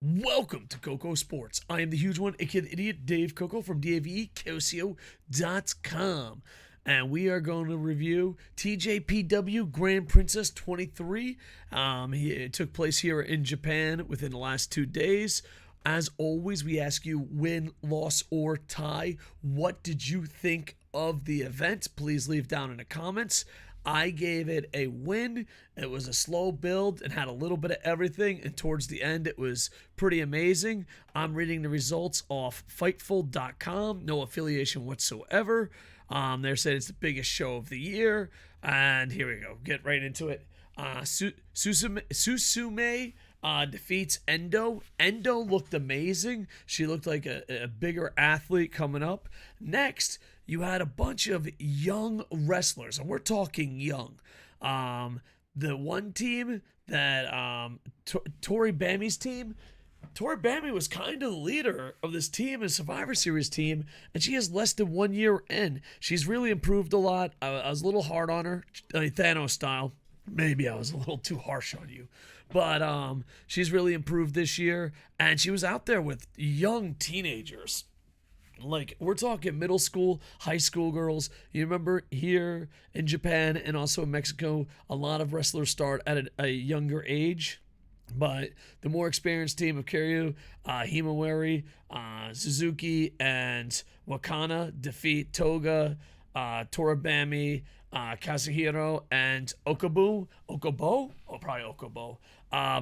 Welcome to KocoSports. I am the huge one, aka the idiot Dave Koco from DAVECoco.com. And we are going to review TJPW Grand Princess 23. It took place here in Japan within the last 2 days. As always, we ask you win, loss, or tie. What did you think of the event? Please leave down in the comments. I gave it a win. It was a slow build and had a little bit of everything, and towards the end it was pretty amazing. I'm reading the results off Fightful.com, no affiliation whatsoever. They said it's the biggest show of the year, and here we go. Get right into it. Susume defeats Endo. Endo looked amazing. She looked like a bigger athlete coming up. Next, you had a bunch of young wrestlers, and we're talking young. The one team that Tori Bami's team, Tori Bami was kind of the leader of this team, a Survivor Series team, and she has less than 1 year in. She's really improved a lot. I was a little hard on her, Thanos style. Maybe I was a little too harsh on you. But she's really improved this year, and she was out there with young teenagers. Like, we're talking middle school, high school girls. You remember here in Japan and also in Mexico, a lot of wrestlers start at a younger age. But the more experienced team of Kiryu, Himawari, Suzuki, and Wakana defeat Toga, Toribami, Kazuhiro, and Okubo? Oh, probably Okubo.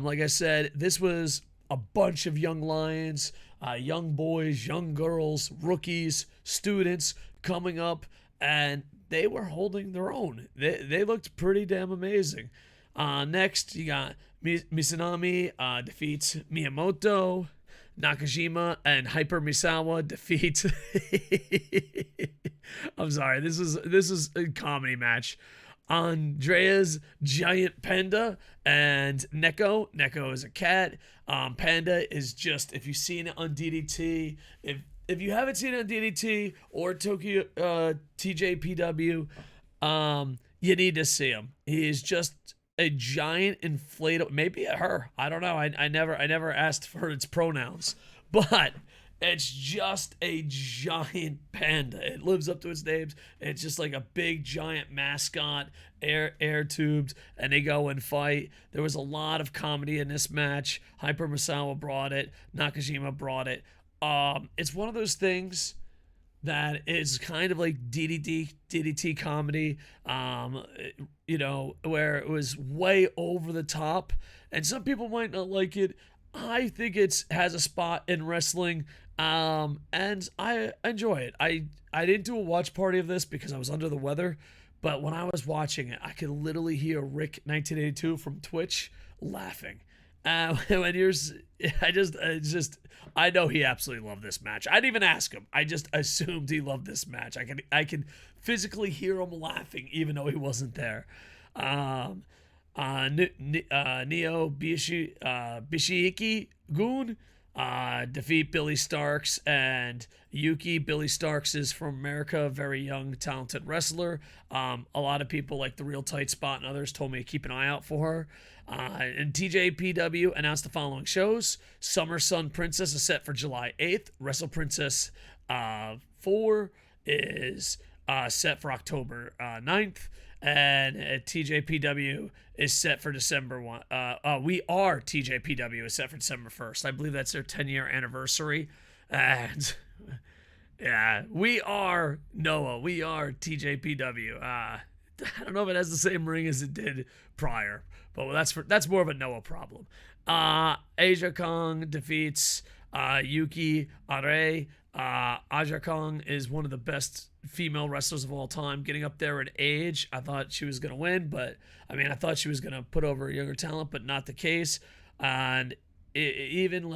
Like I said, this was a bunch of young lions, young boys, young girls, rookies, students coming up, and they were holding their own. They looked pretty damn amazing. Next, you got Misanami defeats Miyamoto. Nakajima and Hyper Misawa defeat. I'm sorry, this is a comedy match. Andrea's Giant Panda and Neko. Neko is a cat. Panda is just, if you've seen it on DDT, if you haven't seen it on DDT or Tokyo TJPW, you need to see him. He is just a giant inflatable, maybe a her. I don't know. I never asked for its pronouns, but it's just a giant panda. It lives up to its name. It's just like a big giant mascot, air tubed, and they go and fight. There was a lot of comedy in this match. Hyper Misawa brought it. Nakajima brought it. It's one of those things that is kind of like DDT comedy, where it was way over the top, and some people might not like it. I think it has a spot in wrestling, and I enjoy it. I didn't do a watch party of this because I was under the weather, but when I was watching it, I could literally hear Rick 1982 from Twitch laughing. When you're, I know he absolutely loved this match. I didn't even ask him. I just assumed he loved this match. I can physically hear him laughing even though he wasn't there. Neo Bishiiki Gun defeat Billie Starkz and Yuki. Billie Starkz is from America, very young, talented wrestler. A lot of people like the Real Tight Spot and others told me to keep an eye out for her. And TJPW announced the following shows. Summer Sun Princess is set for July 8th. Wrestle Princess 4 is set for October 9th. And TJPW is set for December 1. We Are TJPW is set for December 1st. I believe that's their 10-year anniversary. And yeah, We Are Noah. We Are TJPW. I don't know if it has the same ring as it did prior, but that's more of a Noah problem. Aja Kong defeats Yuki Are. Aja Kong is one of the best female wrestlers of all time, getting up there in age. I thought she was going to win, but I thought she was going to put over a younger talent, but not the case. And I'm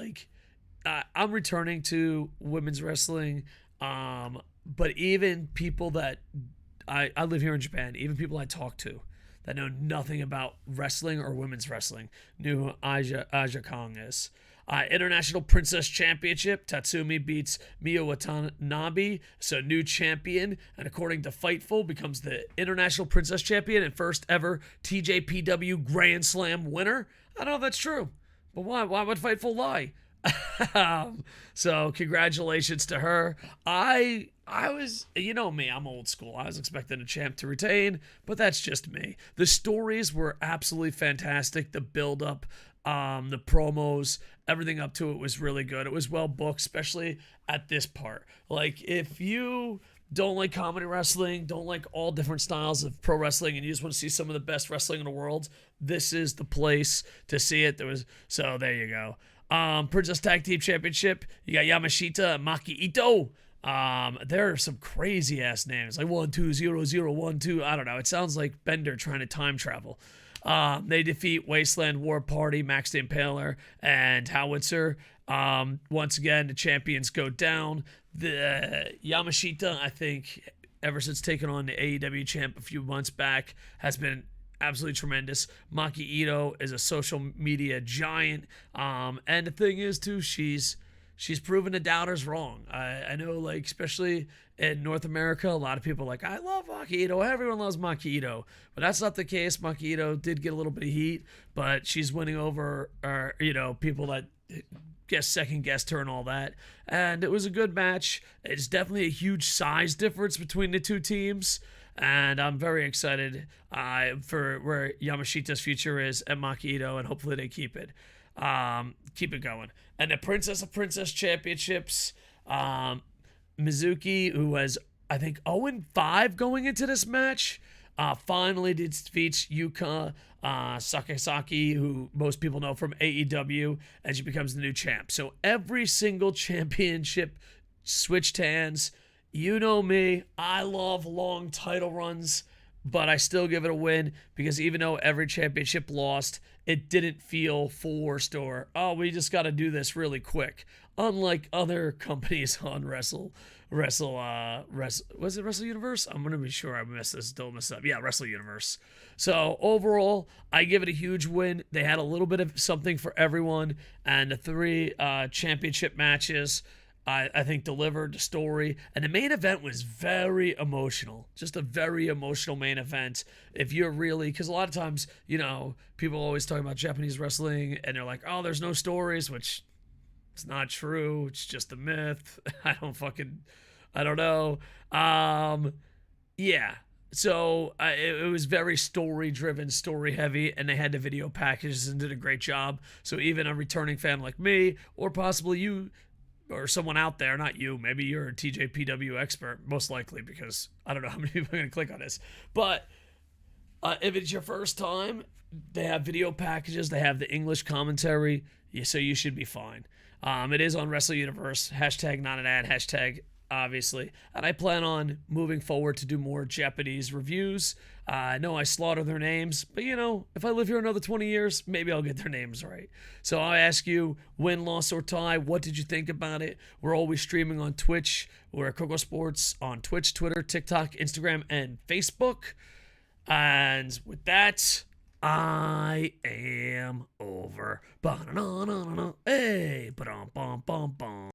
returning to women's wrestling, but even people that I live here in Japan, even people I talk to that know nothing about wrestling or women's wrestling knew who Aja Kong is. International Princess Championship, Tatsumi beats Miyo Watanabe, so new champion, and according to Fightful, becomes the International Princess Champion and first ever TJPW Grand Slam winner. I don't know if that's true, but why would Fightful lie? So congratulations to her. I was, you know me, I'm old school. I was expecting a champ to retain, but that's just me. The stories were absolutely fantastic. The build up, the promos, everything up to it was really good. It was well booked, especially at this part. Like if you don't like comedy wrestling, don't like all different styles of pro wrestling, and you just want to see some of the best wrestling in the world, this is the place to see it. There you go. Princess Tag Team Championship, you got Yamashita and Maki Itoh. There are some crazy ass names like 120012. I don't know. It sounds like Bender trying to time travel. They defeat Wasteland War Party, Max the Impaler, and Howitzer. Once again, the champions go down. The Yamashita, I think, ever since taking on the AEW champ a few months back, has been absolutely tremendous. Maki Itoh is a social media giant. And the thing is, too, she's proven the doubters wrong. I know, like, especially in North America, a lot of people are like, I love Maki Itoh. Everyone loves Maki Itoh. But that's not the case. Maki Itoh did get a little bit of heat, but she's winning over, people that second guessed her and all that. And it was a good match. It's definitely a huge size difference between the two teams. And I'm very excited for where Yamashita's future is at Maki Itoh, and hopefully they keep it. Keep it going. And the Princess of Princess Championships, Mizuki, who was, I think, 0-5 going into this match, finally defeats Yuka Sakazaki, who most people know from AEW, and she becomes the new champ. So every single championship switched hands. You know me, I love long title runs, but I still give it a win because even though every championship lost, it didn't feel forced or, oh, we just got to do this really quick. Unlike other companies on was it Wrestle Universe? I'm going to be sure I don't mess up. Yeah, Wrestle Universe. So overall, I give it a huge win. They had a little bit of something for everyone, and the three championship matches, I think, delivered the story. And the main event was very emotional. Just a very emotional main event. If you're really, because a lot of times, people always talk about Japanese wrestling and they're like, oh, there's no stories, which it's not true. It's just a myth. I don't know. Yeah. So it was very story driven, story heavy, and they had the video packages and did a great job. So even a returning fan like me, or possibly you, or someone out there, not you, maybe you're a TJPW expert, most likely, because I don't know how many people are going to click on this. But if it's your first time, they have video packages, they have the English commentary, so you should be fine. It is on Wrestle Universe, hashtag not an ad, hashtag obviously. And I plan on moving forward to do more Japanese reviews. I know I slaughter their names, but if I live here another 20 years, maybe I'll get their names right. So I'll ask you, win, loss, or tie, what did you think about it? We're always streaming on Twitch. We're at KocoSports on Twitch, Twitter, TikTok, Instagram, and Facebook. And with that, I am over. Hey, ba-dum, bum, bum, bum.